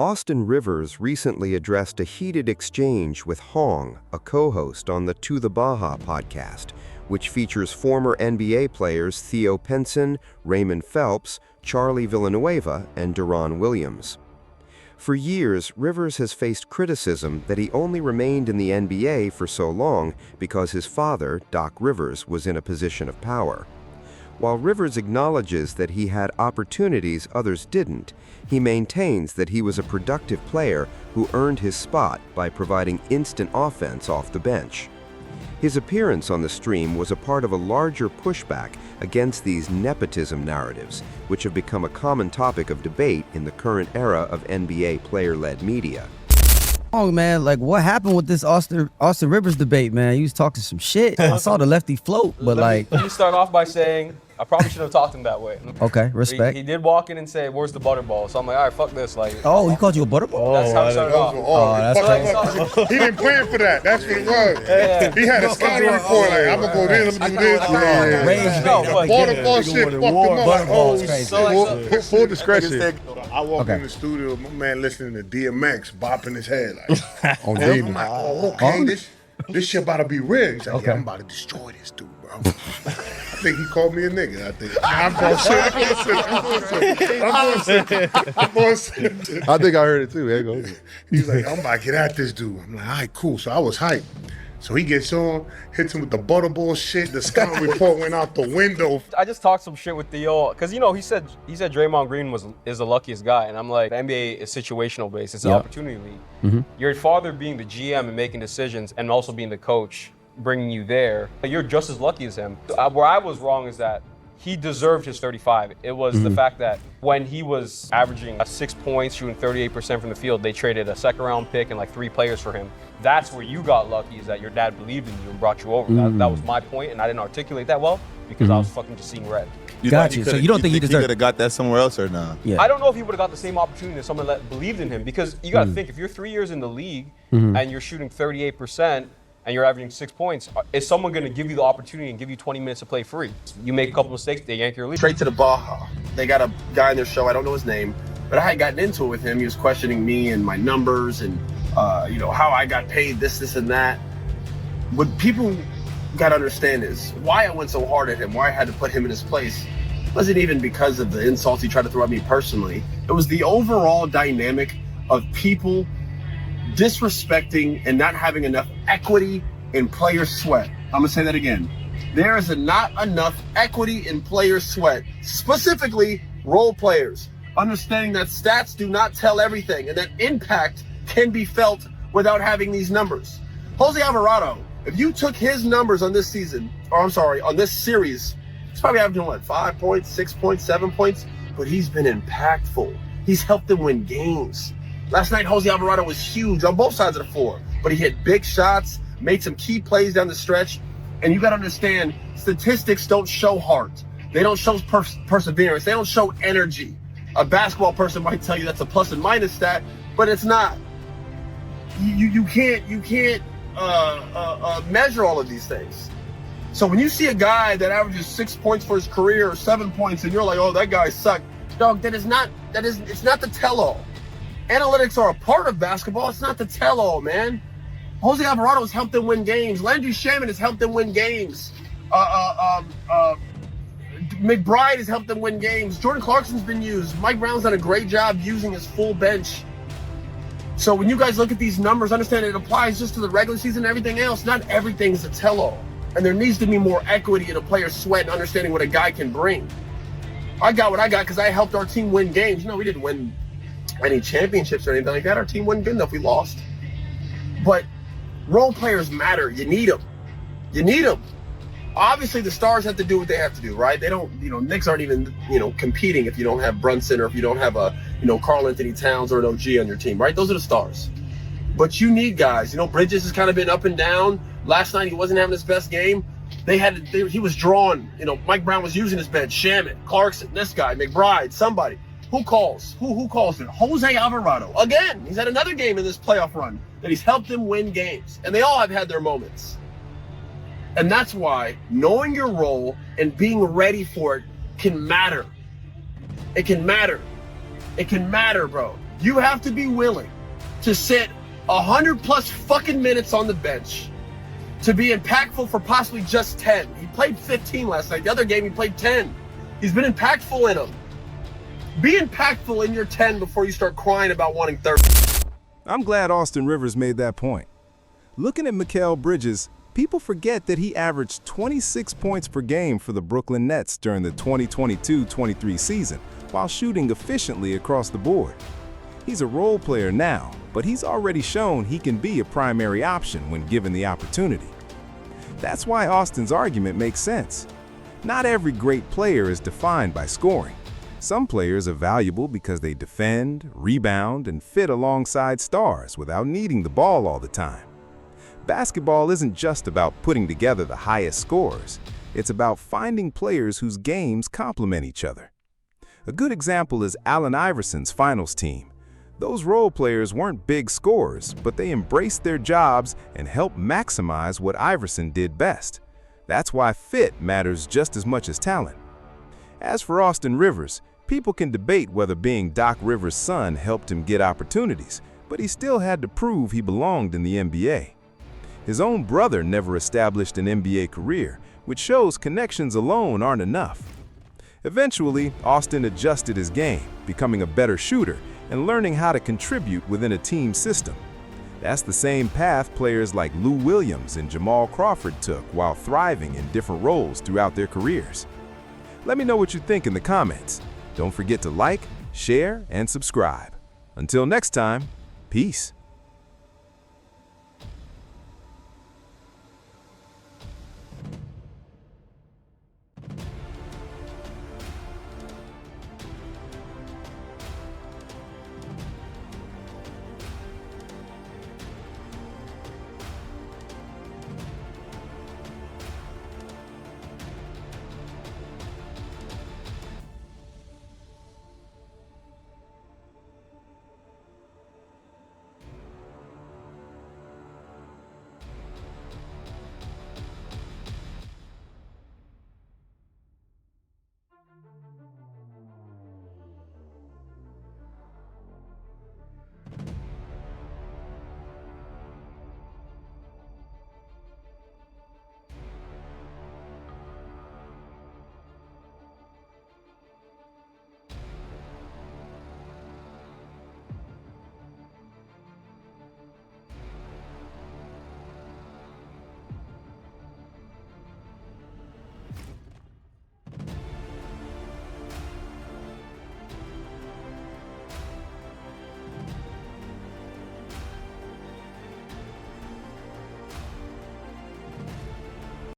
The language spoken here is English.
Austin Rivers recently addressed a heated exchange with Hong, a co-host on the To The Baha podcast, which features former NBA players Theo Pinson, Raymond Phelps, Charlie Villanueva, and Deron Williams. For years, Rivers has faced criticism that he only remained in the NBA for so long because his father, Doc Rivers, was in a position of power. While Rivers acknowledges that he had opportunities others didn't, he maintains that he was a productive player who earned his spot by providing instant offense off the bench. His appearance on the stream was a part of a larger pushback against these nepotism narratives, which have become a common topic of debate in the current era of NBA player-led media. Oh man, like what happened with this Austin Rivers debate, man? He was talking some shit. I saw the lefty float, but Let me start off by saying I probably should have talked to him that way. Okay, respect. He did walk in and say, "Where's the butterball?" So I'm like, all right, fuck this. Like, Oh, he called you a butterball? that's how it started off. He didn't plan for that. That's what it was. Yeah. He had a scouting report like, I'm gonna go this, I'm gonna do this. Range No, bait. but- Butterball shit fucked him up. Like, Butterball is oh, crazy. So, like, full discretion. I walked Okay. in the studio, my man listening to DMX, bopping his head like, on David. I'm like, oh, okay, this shit about to be real. He's like, Okay. yeah, I'm about to destroy this dude, bro. I think he called me a nigga. I think I'm going to sit. I think I heard it too. There you go. He's like, I'm about to get at this dude. I'm like, all right, cool. So I was hyped. So he gets on, hits him with the butterball shit. The scouting report went out the window. I just talked some shit with Theo, because he said Draymond Green is the luckiest guy, and I'm like, the NBA is situational based. It's an opportunity league. Your father being the GM and making decisions, and also being the coach, bringing you there, you're just as lucky as him. Where I was wrong is that he deserved his 35. It was the fact that when he was averaging 6 points, shooting 38% from the field, they traded a second round pick and like 3 players for him. That's where you got lucky, is that your dad believed in you and brought you over. That was my point, and I didn't articulate that well because I was fucking just seeing red. Got you. So you don't think he deserved could have got that somewhere else or not? Yeah. I don't know if he would have got the same opportunity as someone that believed in him, because you got to think, if you're 3 years in the league and you're shooting 38% and you're averaging 6 points, is someone going to give you the opportunity and give you 20 minutes to play free? You make a couple mistakes, they yank your league. Straight to the Baha. They got a guy in their show, I don't know his name, but I had gotten into it with him. He was questioning me and my numbers and how I got paid this, and that. What people got to understand is why I went so hard at him, why I had to put him in his place. It wasn't even because of the insults he tried to throw at me personally. It was the overall dynamic of people disrespecting and not having enough equity in player sweat. I'm gonna say that again. There is not enough equity in player sweat, specifically role players. Understanding that stats do not tell everything and that impact can be felt without having these numbers. Jose Alvarado, if you took his numbers on this season, on this series, he's probably averaging 5 points, 6 points, 7 points, but he's been impactful. He's helped them win games. Last night, Jose Alvarado was huge on both sides of the floor, but he hit big shots, made some key plays down the stretch. And you got to understand, statistics don't show heart. They don't show perseverance. They don't show energy. A basketball person might tell you that's a plus and minus stat, but it's not. You can't measure all of these things. So when you see a guy that averages 6 points for his career or 7 points, and you're like, oh, that guy sucked, dog, it's not the tell-all. Analytics are a part of basketball. It's not the tell-all, man. Jose Alvarado has helped them win games. Landry Shaman has helped them win games. McBride has helped them win games. Jordan Clarkson's been used. Mike Brown's done a great job using his full bench. So when you guys look at these numbers, understand it applies just to the regular season and everything else. Not everything's a tell-all. And there needs to be more equity in a player's sweat and understanding what a guy can bring. I got what I got because I helped our team win games. We didn't win any championships or anything like that. Our team wasn't good enough. We lost. But role players matter. You need them. Obviously, the stars have to do what they have to do, right? They don't, Knicks aren't even, competing if you don't have Brunson or if you don't have a, Karl Anthony Towns or an OG on your team, right? Those are the stars. But you need guys. Bridges has kind of been up and down. Last night, he wasn't having his best game. He was drawn. Mike Brown was using his bench. Shaman, Clarkson, this guy, McBride, somebody. Who calls? Who calls it? Jose Alvarado. Again, he's had another game in this playoff run that he's helped them win games. And they all have had their moments. And that's why knowing your role and being ready for it can matter. It can matter. It can matter, bro. You have to be willing to sit 100+ fucking minutes on the bench to be impactful for possibly just 10. He played 15 last night. The other game, he played 10. He's been impactful in them. Be impactful in your 10 before you start crying about wanting 30. I'm glad Austin Rivers made that point. Looking at Mikal Bridges, people forget that he averaged 26 points per game for the Brooklyn Nets during the 2022-23 season, while shooting efficiently across the board. He's a role player now, but he's already shown he can be a primary option when given the opportunity. That's why Austin's argument makes sense. Not every great player is defined by scoring. Some players are valuable because they defend, rebound, and fit alongside stars without needing the ball all the time. Basketball isn't just about putting together the highest scores. It's about finding players whose games complement each other. A good example is Allen Iverson's finals team. Those role players weren't big scorers, but they embraced their jobs and helped maximize what Iverson did best. That's why fit matters just as much as talent. As for Austin Rivers, people can debate whether being Doc Rivers' son helped him get opportunities, but he still had to prove he belonged in the NBA. His own brother never established an NBA career, which shows connections alone aren't enough. Eventually, Austin adjusted his game, becoming a better shooter and learning how to contribute within a team system. That's the same path players like Lou Williams and Jamal Crawford took while thriving in different roles throughout their careers. Let me know what you think in the comments. Don't forget to like, share, and subscribe. Until next time, peace.